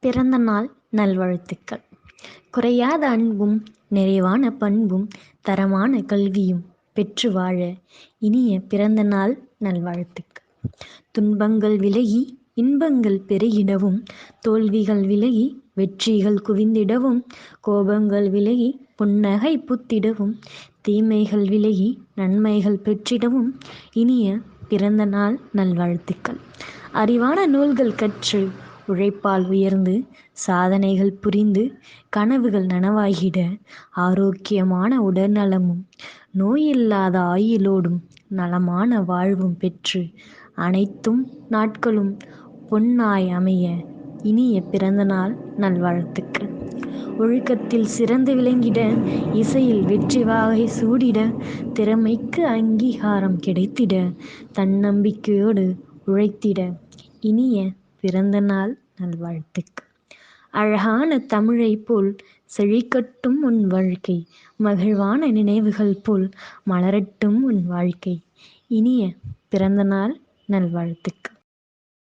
பிறந்த நாள் நல்வாழ்த்துக்கள். குறையாத அன்பும் நிறைவான பண்பும் தரமான கல்வியும் பெற்று வாழ இனிய பிறந்த நாள் நல்வாழ்த்துக்கள். துன்பங்கள் விலகி இன்பங்கள் பெருகிடவும், தோல்விகள் விலகி வெற்றிகள் குவிந்திடவும், கோபங்கள் விலகி புன்னகை புத்திடவும், தீமைகள் விலகி நன்மைகள் பெற்றிடவும் இனிய பிறந்த நாள் நல்வாழ்த்துக்கள். அறிவான நூல்கள் கற்று உழைப்பால் உயர்ந்து சாதனைகள் புரிந்து கனவுகள் நனவாகிட, ஆரோக்கியமான உடல்நலமும் நோயில்லாத ஆயுளோடும் நலமான வாழ்வும் பெற்று அனைத்தும் நாட்களும் பொன்னாய் அமைய இனிய பிறந்தநாள் நல்வாழ்த்துக்கள். ஒழுக்கத்தில் சிறந்து விளங்கிட, இசையில் வெற்றி வாகை சூடிட, திறமைக்கு அங்கீகாரம் கிடைத்திட, தன்னம்பிக்கையோடு உழைத்திட இனிய பிறந்த நாள் நல்வாழ்த்துக்கள். அழகான தமிழை போல் செழிக்கட்டும் உன் வாழ்க்கை, மகிழ்வான நினைவுகள் போல் மலரட்டும் உன் வாழ்க்கை. இனிய பிறந்த நாள் நல்வாழ்த்துக்கள்.